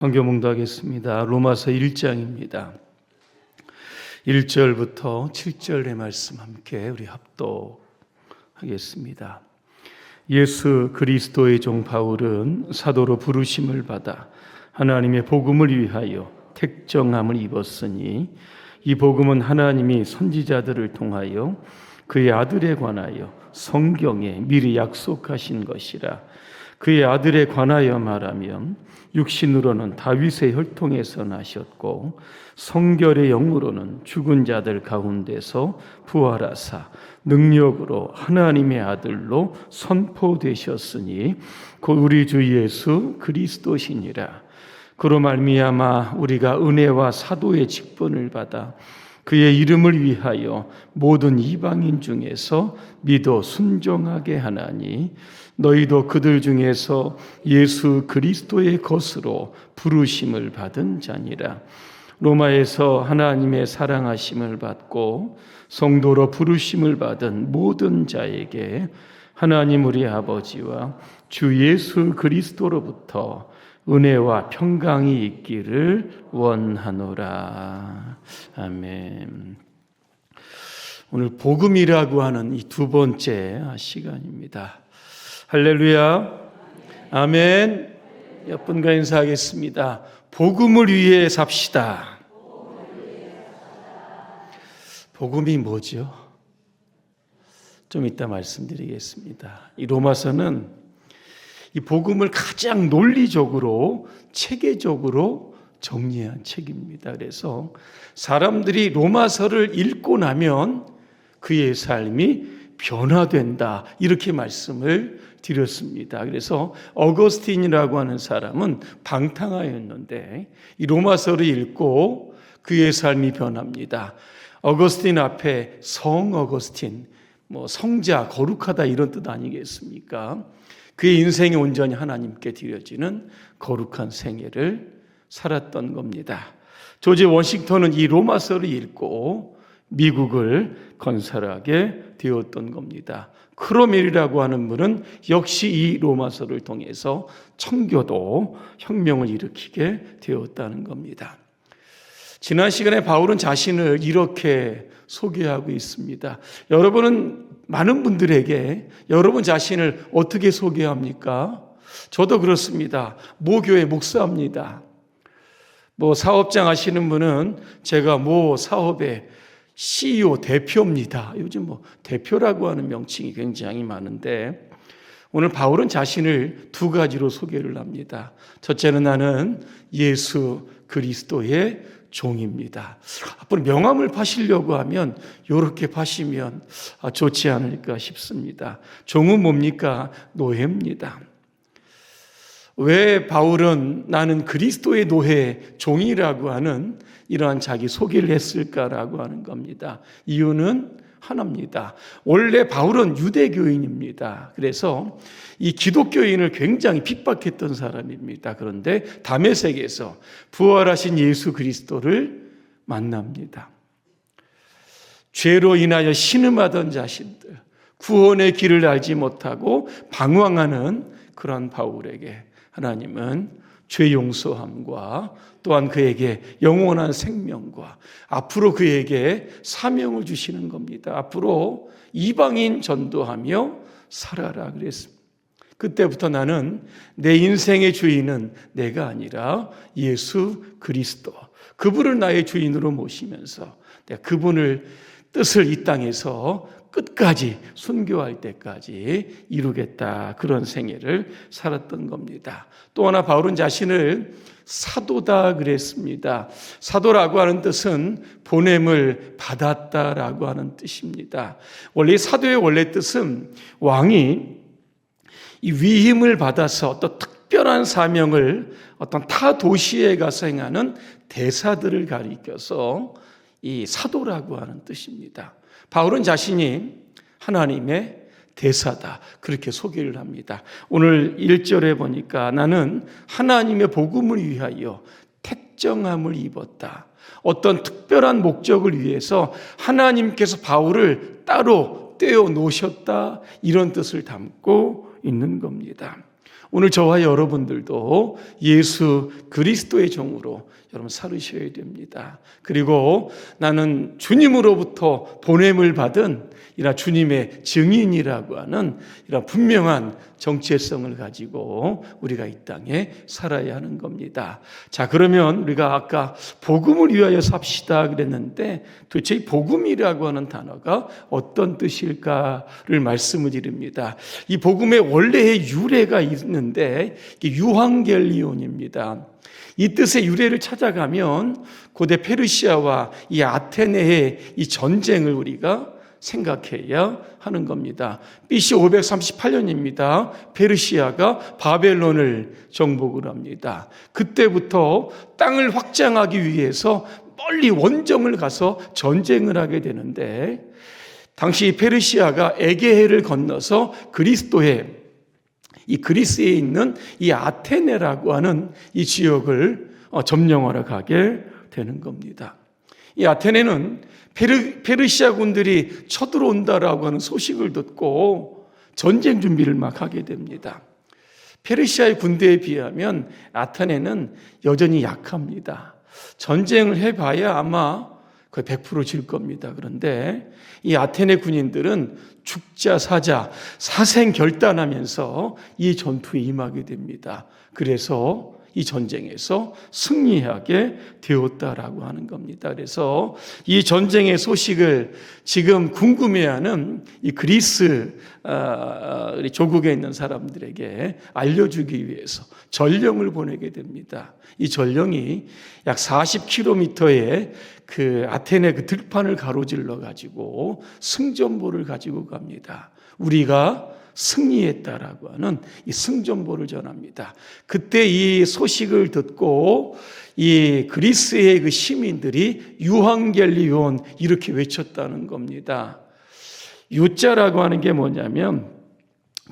성경 봉독하겠습니다. 로마서 1장입니다. 1절부터 7절의 말씀 함께 우리 합독하겠습니다. 예수 그리스도의 종 바울은 사도로 부르심을 받아 하나님의 복음을 위하여 택정함을 입었으니 이 복음은 하나님이 선지자들을 통하여 그의 아들에 관하여 성경에 미리 약속하신 것이라. 그의 아들에 관하여 말하면 육신으로는 다윗의 혈통에서 나셨고 성결의 영으로는 죽은 자들 가운데서 부활하사 능력으로 하나님의 아들로 선포되셨으니 곧 우리 주 예수 그리스도시니라. 그로 말미암아 우리가 은혜와 사도의 직분을 받아 그의 이름을 위하여 모든 이방인 중에서 믿어 순종하게 하나니 너희도 그들 중에서 예수 그리스도의 것으로 부르심을 받은 자니라. 로마에서 하나님의 사랑하심을 받고 성도로 부르심을 받은 모든 자에게 하나님 우리 아버지와 주 예수 그리스도로부터 은혜와 평강이 있기를 원하노라. 아멘. 오늘 복음이라고 하는 이 두 번째 시간입니다. 할렐루야. 아멘. 옆분과 인사하겠습니다. 복음을 위해 삽시다. 복음이 뭐죠? 좀 이따 말씀드리겠습니다. 이 로마서는 이 복음을 가장 논리적으로 체계적으로 정리한 책입니다. 그래서 사람들이 로마서를 읽고 나면 그의 삶이 변화된다, 이렇게 말씀을 드렸습니다. 그래서 어거스틴이라고 하는 사람은 방탕하였는데 이 로마서를 읽고 그의 삶이 변합니다. 어거스틴 앞에 성 어거스틴, 성자, 거룩하다 이런 뜻 아니겠습니까? 그의 인생이 온전히 하나님께 드려지는 거룩한 생애를 살았던 겁니다. 조지 워싱턴은 이 로마서를 읽고 미국을 건설하게 되었던 겁니다. 크로멜이라고 하는 분은 역시 이 로마서를 통해서 청교도 혁명을 일으키게 되었다는 겁니다. 지난 시간에 바울은 자신을 이렇게 소개하고 있습니다. 여러분은 많은 분들에게 여러분 자신을 어떻게 소개합니까? 저도 그렇습니다. 모교회 목사입니다. 사업장 하시는 분은 제가 사업의 CEO 대표입니다. 요즘 대표라고 하는 명칭이 굉장히 많은데 오늘 바울은 자신을 두 가지로 소개를 합니다. 첫째는 나는 예수 그리스도의 종입니다. 앞으로 명함을 파시려고 하면 이렇게 파시면 좋지 않을까 싶습니다. 종은 뭡니까? 노예입니다. 왜 바울은 나는 그리스도의 노예, 종이라고 하는 이러한 자기 소개를 했을까라고 하는 겁니다. 이유는 하나입니다. 원래 바울은 유대교인입니다. 그래서 이 기독교인을 굉장히 핍박했던 사람입니다. 그런데 다메섹에서 부활하신 예수 그리스도를 만납니다. 죄로 인하여 신음하던 자신들, 구원의 길을 알지 못하고 방황하는 그런 바울에게 하나님은 죄 용서함과 또한 그에게 영원한 생명과 앞으로 그에게 사명을 주시는 겁니다. 앞으로 이방인 전도하며 살아라 그랬습니다. 그때부터 나는 내 인생의 주인은 내가 아니라 예수 그리스도, 그분을 나의 주인으로 모시면서 내가 그분을 뜻을 이 땅에서 끝까지 순교할 때까지 이루겠다, 그런 생애를 살았던 겁니다. 또 하나 바울은 자신을 사도다 그랬습니다. 사도라고 하는 뜻은 보냄을 받았다라고 하는 뜻입니다. 원래 사도의 원래 뜻은 왕이 이 위임을 받아서 어떤 특별한 사명을 어떤 타 도시에 가서 행하는 대사들을 가리켜서 이 사도라고 하는 뜻입니다. 바울은 자신이 하나님의 대사다, 그렇게 소개를 합니다. 오늘 1절에 보니까 나는 하나님의 복음을 위하여 택정함을 입었다. 어떤 특별한 목적을 위해서 하나님께서 바울을 따로 떼어 놓으셨다, 이런 뜻을 담고 있는 겁니다. 오늘 저와 여러분들도 예수 그리스도의 종으로 여러분 살으셔야 됩니다. 그리고 나는 주님으로부터 보냄을 받은 이런 주님의 증인이라고 하는 이런 분명한 정체성을 가지고 우리가 이 땅에 살아야 하는 겁니다. 자, 그러면 우리가 아까 복음을 위하여 삽시다 그랬는데 도대체 이 복음이라고 하는 단어가 어떤 뜻일까를 말씀을 드립니다. 이 복음의 원래의 유래가 있는데 이게 유황겔리온입니다. 이 뜻의 유래를 찾아가면 고대 페르시아와 이 아테네의 이 전쟁을 우리가 생각해야 하는 겁니다. BC 538년입니다. 페르시아가 바벨론을 정복을 합니다. 그때부터 땅을 확장하기 위해서 멀리 원정을 가서 전쟁을 하게 되는데 당시 페르시아가 에게해를 건너서 이 그리스에 있는 이 아테네라고 하는 이 지역을 점령하러 가게 되는 겁니다. 이 아테네는 페르시아 군들이 쳐들어온다라고 하는 소식을 듣고 전쟁 준비를 막 하게 됩니다. 페르시아의 군대에 비하면 아테네는 여전히 약합니다. 전쟁을 해봐야 아마 거의 100% 질 겁니다. 그런데 이 아테네 군인들은 죽자 사자 사생결단하면서 이 전투에 임하게 됩니다. 그래서 이 전쟁에서 승리하게 되었다라고 하는 겁니다. 그래서 이 전쟁의 소식을 지금 궁금해하는 이 그리스 조국에 있는 사람들에게 알려주기 위해서 전령을 보내게 됩니다. 이 전령이 약 40km의 그 아테네 그 들판을 가로질러 가지고 승전보를 가지고 갑니다. 우리가 승리했다라고 하는 이 승전보를 전합니다. 그때 이 소식을 듣고 이 그리스의 그 시민들이 유황겔리온 이렇게 외쳤다는 겁니다. 유자라고 하는 게 뭐냐면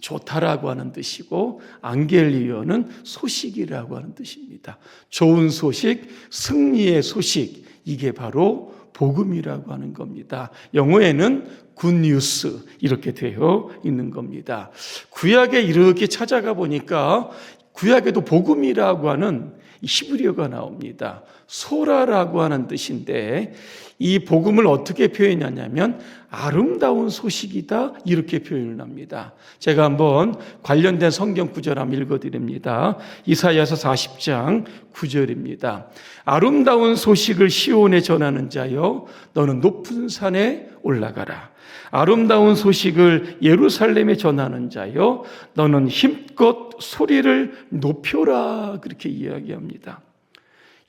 좋다라고 하는 뜻이고 앙겔리온은 소식이라고 하는 뜻입니다. 좋은 소식, 승리의 소식, 이게 바로 복음이라고 하는 겁니다. 영어에는 굿뉴스 이렇게 되어 있는 겁니다. 구약에 이렇게 찾아가 보니까 구약에도 복음이라고 하는 히브리어가 나옵니다. 소라라고 하는 뜻인데 이 복음을 어떻게 표현하냐면 아름다운 소식이다 이렇게 표현을 합니다. 제가 한번 관련된 성경 구절 한번 읽어드립니다. 이사야서 40장 9절입니다. 아름다운 소식을 시온에 전하는 자여 너는 높은 산에 올라가라. 아름다운 소식을 예루살렘에 전하는 자여 너는 힘껏 소리를 높여라 그렇게 이야기합니다.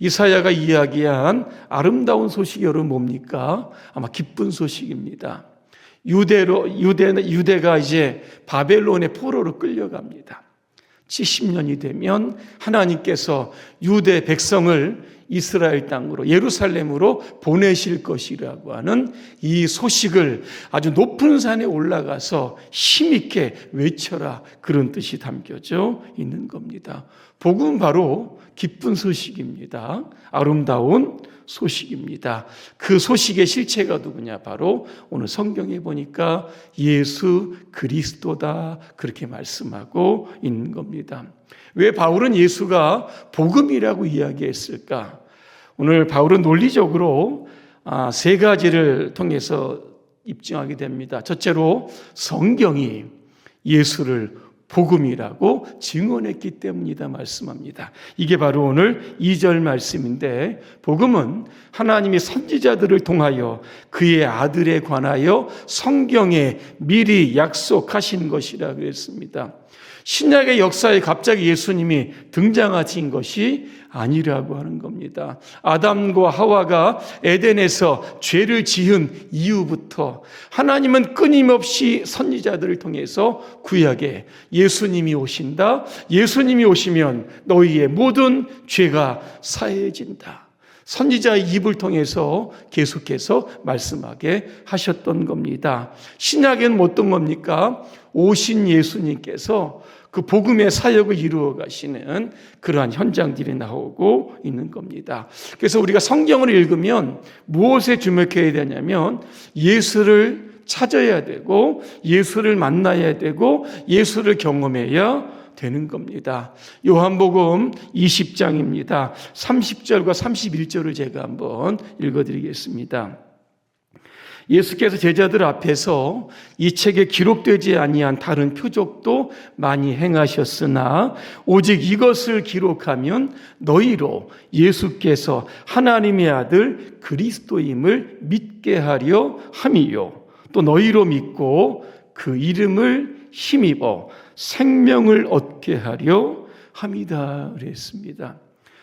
이사야가 이야기한 아름다운 소식이 여러분 뭡니까? 아마 기쁜 소식입니다. 유대가 이제 바벨론의 포로로 끌려갑니다. 70년이 되면 하나님께서 유대 백성을 이스라엘 땅으로 예루살렘으로 보내실 것이라고 하는 이 소식을 아주 높은 산에 올라가서 힘있게 외쳐라 그런 뜻이 담겨져 있는 겁니다. 복음은 바로 기쁜 소식입니다. 아름다운 소식입니다. 그 소식의 실체가 누구냐? 바로 오늘 성경에 보니까 예수 그리스도다 그렇게 말씀하고 있는 겁니다. 왜 바울은 예수가 복음이라고 이야기했을까? 오늘 바울은 논리적으로 세 가지를 통해서 입증하게 됩니다. 첫째로 성경이 예수를 복음이라고 증언했기 때문이다 말씀합니다. 이게 바로 오늘 2절 말씀인데 복음은 하나님이 선지자들을 통하여 그의 아들에 관하여 성경에 미리 약속하신 것이라 그랬습니다. 신약의 역사에 갑자기 예수님이 등장하신 것이 아니라고 하는 겁니다. 아담과 하와가 에덴에서 죄를 지은 이후부터 하나님은 끊임없이 선지자들을 통해서 구약에 예수님이 오신다. 예수님이 오시면 너희의 모든 죄가 사해진다. 선지자의 입을 통해서 계속해서 말씀하게 하셨던 겁니다. 신약에는 어떤 겁니까? 오신 예수님께서 그 복음의 사역을 이루어 가시는 그러한 현장들이 나오고 있는 겁니다. 그래서 우리가 성경을 읽으면 무엇에 주목해야 되냐면 예수를 찾아야 되고 예수를 만나야 되고 예수를 경험해야 되는 겁니다. 요한복음 20장입니다. 30절과 31절을 제가 한번 읽어드리겠습니다. 예수께서 제자들 앞에서 이 책에 기록되지 아니한 다른 표적도 많이 행하셨으나 오직 이것을 기록하면 너희로 예수께서 하나님의 아들 그리스도임을 믿게 하려 함이요 또 너희로 믿고 그 이름을 힘입어 생명을 얻게 하려 함이다 그랬습니다.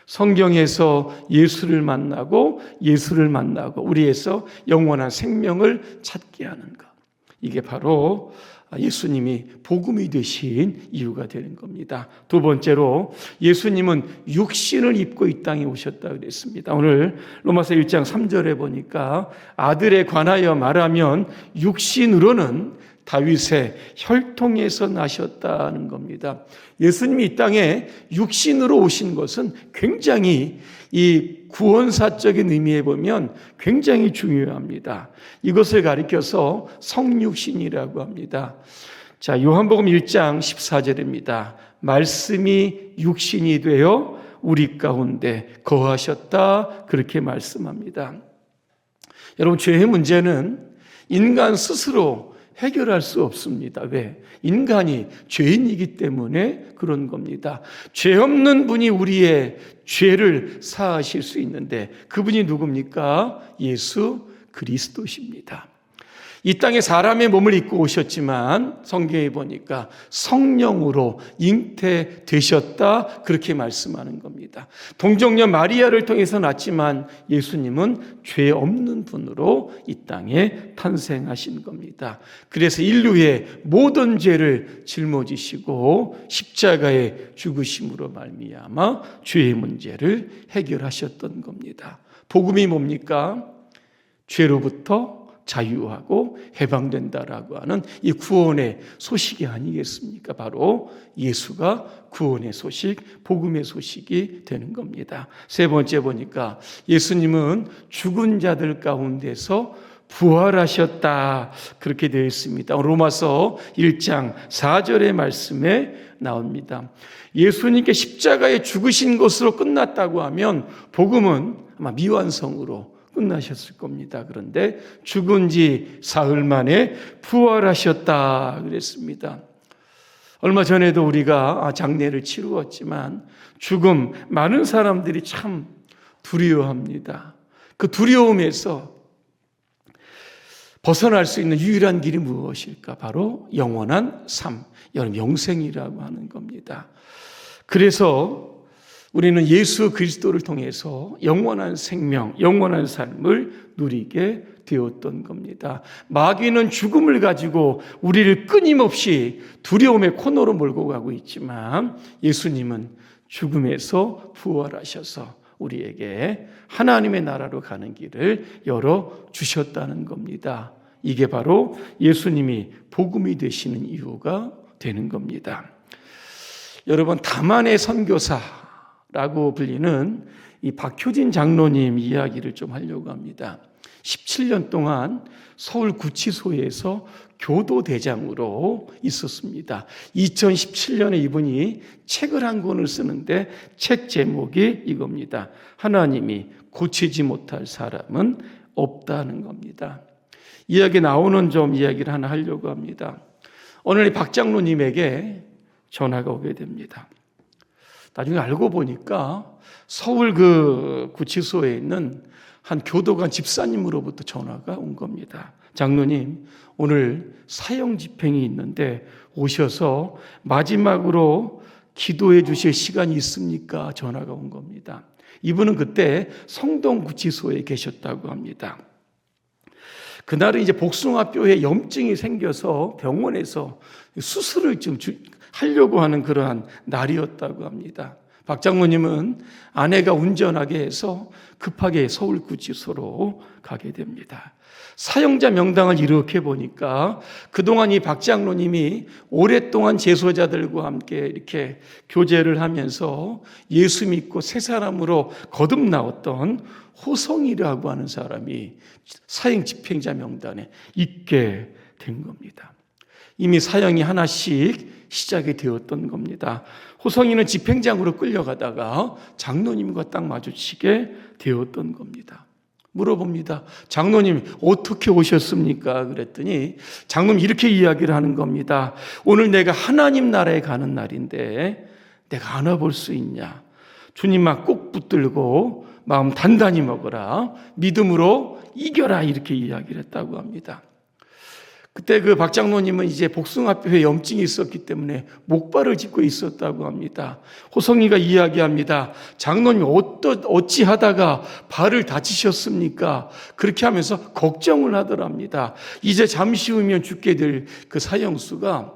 성경에서 예수를 만나고 우리에서 영원한 생명을 찾게 하는 것. 이게 바로 예수님이 복음이 되신 이유가 되는 겁니다. 두 번째로 예수님은 육신을 입고 이 땅에 오셨다 그랬습니다. 오늘 로마서 1장 3절에 보니까 아들에 관하여 말하면 육신으로는 다윗의 혈통에서 나셨다는 겁니다. 예수님이 이 땅에 육신으로 오신 것은 굉장히 이 구원사적인 의미에 보면 굉장히 중요합니다. 이것을 가리켜서 성육신이라고 합니다. 자, 요한복음 1장 14절입니다. 말씀이 육신이 되어 우리 가운데 거하셨다 그렇게 말씀합니다. 여러분, 죄의 문제는 인간 스스로 해결할 수 없습니다. 왜? 인간이 죄인이기 때문에 그런 겁니다. 죄 없는 분이 우리의 죄를 사하실 수 있는데 그분이 누굽니까? 예수 그리스도십니다. 이 땅에 사람의 몸을 입고 오셨지만 성경에 보니까 성령으로 잉태되셨다 그렇게 말씀하는 겁니다. 동정녀 마리아를 통해서 났지만 예수님은 죄 없는 분으로 이 땅에 탄생하신 겁니다. 그래서 인류의 모든 죄를 짊어지시고 십자가에 죽으심으로 말미암아 죄의 문제를 해결하셨던 겁니다. 복음이 뭡니까? 죄로부터 자유하고 해방된다라고 하는 이 구원의 소식이 아니겠습니까? 바로 예수가 구원의 소식, 복음의 소식이 되는 겁니다. 세 번째 보니까 예수님은 죽은 자들 가운데서 부활하셨다 그렇게 되어 있습니다. 로마서 1장 4절의 말씀에 나옵니다. 예수님께 십자가에 죽으신 것으로 끝났다고 하면 복음은 아마 미완성으로 끝나셨을 겁니다. 그런데 죽은 지 사흘 만에 부활하셨다 그랬습니다. 얼마 전에도 우리가 장례를 치루었지만 죽음, 많은 사람들이 참 두려워합니다. 그 두려움에서 벗어날 수 있는 유일한 길이 무엇일까? 바로 영원한 삶, 영생이라고 하는 겁니다. 그래서 우리는 예수 그리스도를 통해서 영원한 생명, 영원한 삶을 누리게 되었던 겁니다. 마귀는 죽음을 가지고 우리를 끊임없이 두려움의 코너로 몰고 가고 있지만 예수님은 죽음에서 부활하셔서 우리에게 하나님의 나라로 가는 길을 열어주셨다는 겁니다. 이게 바로 예수님이 복음이 되시는 이유가 되는 겁니다. 여러분, 다만의 선교사라고 불리는 이 박효진 장로님 이야기를 좀 하려고 합니다. 17년 동안 서울 구치소에서 교도대장으로 있었습니다. 2017년에 이분이 책을 한 권을 쓰는데 책 제목이 이겁니다. 하나님이 고치지 못할 사람은 없다는 겁니다. 이야기 나오는 좀 이야기를 하나 하려고 합니다. 오늘 박 장로님에게 전화가 오게 됩니다. 나중에 알고 보니까 서울 그 구치소에 있는 한 교도관 집사님으로부터 전화가 온 겁니다. 장로님, 오늘 사형 집행이 있는데 오셔서 마지막으로 기도해 주실 시간이 있습니까? 전화가 온 겁니다. 이분은 그때 성동 구치소에 계셨다고 합니다. 그날은 이제 복숭아뼈에 염증이 생겨서 병원에서 수술을 좀 하려고 하는 그러한 날이었다고 합니다. 박 장로님은 아내가 운전하게 해서 급하게 서울구치소로 가게 됩니다. 사형자 명단을 이렇게 보니까 그동안 이 박 장로님이 오랫동안 재소자들과 함께 이렇게 교제를 하면서 예수 믿고 새 사람으로 거듭나왔던 호성이라고 하는 사람이 사형 집행자 명단에 있게 된 겁니다. 이미 사형이 하나씩 시작이 되었던 겁니다. 호성이는 집행장으로 끌려가다가 장로님과 딱 마주치게 되었던 겁니다. 물어봅니다. 장로님 어떻게 오셨습니까? 그랬더니 장로님 이렇게 이야기를 하는 겁니다. 오늘 내가 하나님 나라에 가는 날인데 내가 안아볼 수 있냐? 주님만 꼭 붙들고 마음 단단히 먹어라. 믿음으로 이겨라. 이렇게 이야기를 했다고 합니다. 그때 그 박 장로님은 이제 복숭아뼈에 염증이 있었기 때문에 목발을 짚고 있었다고 합니다. 호성이가 이야기합니다. 장로님 어찌 하다가 발을 다치셨습니까? 그렇게 하면서 걱정을 하더랍니다. 이제 잠시 후면 죽게 될 그 사형수가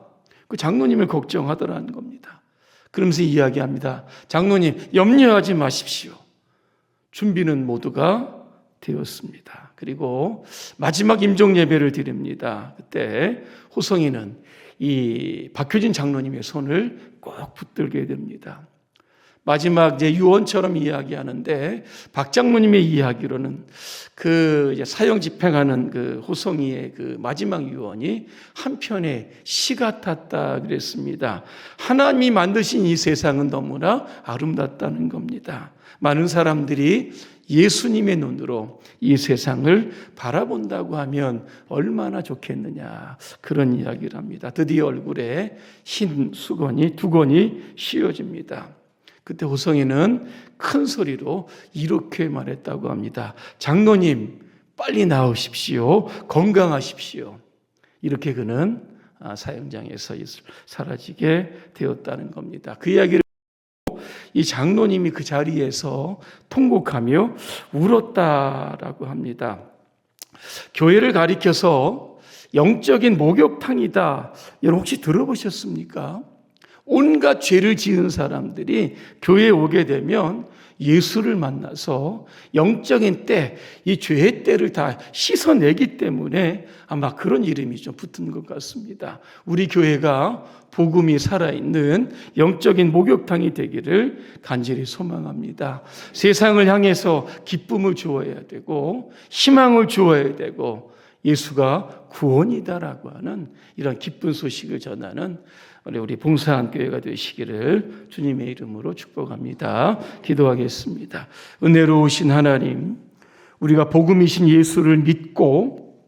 그 장로님을 걱정하더라는 겁니다. 그러면서 이야기합니다. 장로님 염려하지 마십시오. 준비는 모두가 되었습니다. 그리고 마지막 임종 예배를 드립니다. 그때 호성이는 이 박효진 장로님의 손을 꼭 붙들게 됩니다. 마지막 이제 유언처럼 이야기하는데 박 장로님의 이야기로는 그 이제 사형 집행하는 그 호성이의 그 마지막 유언이 한편의 시 같았다 그랬습니다. 하나님이 만드신 이 세상은 너무나 아름답다는 겁니다. 많은 사람들이 예수님의 눈으로 이 세상을 바라본다고 하면 얼마나 좋겠느냐 그런 이야기를 합니다. 드디어 얼굴에 흰 수건이 두 건이 씌워집니다. 그때 호성이는 큰 소리로 이렇게 말했다고 합니다. 장로님 빨리 나으십시오. 건강하십시오. 이렇게 그는 사형장에서 사라지게 되었다는 겁니다. 그 이야기를 이 장로님이 그 자리에서 통곡하며 울었다라고 합니다. 교회를 가리켜서 영적인 목욕탕이다. 여러분 혹시 들어보셨습니까? 온갖 죄를 지은 사람들이 교회에 오게 되면 예수를 만나서 영적인 때, 이 죄의 때를 다 씻어내기 때문에 아마 그런 이름이 좀 붙은 것 같습니다. 우리 교회가 복음이 살아있는 영적인 목욕탕이 되기를 간절히 소망합니다. 세상을 향해서 기쁨을 주어야 되고 희망을 주어야 되고 예수가 구원이다라고 하는 이런 기쁜 소식을 전하는 우리 봉사한 교회가 되시기를 주님의 이름으로 축복합니다. 기도하겠습니다. 은혜로우신 하나님, 우리가 복음이신 예수를 믿고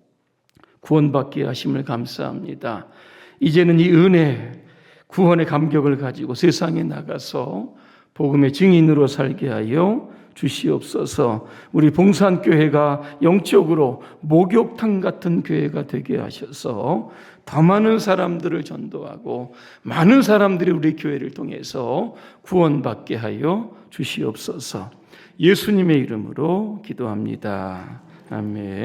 구원받게 하심을 감사합니다. 이제는 이 은혜, 구원의 감격을 가지고 세상에 나가서 복음의 증인으로 살게 하여 주시옵소서. 우리 봉산교회가 영적으로 목욕탕 같은 교회가 되게 하셔서 더 많은 사람들을 전도하고 많은 사람들이 우리 교회를 통해서 구원받게 하여 주시옵소서. 예수님의 이름으로 기도합니다. 아멘.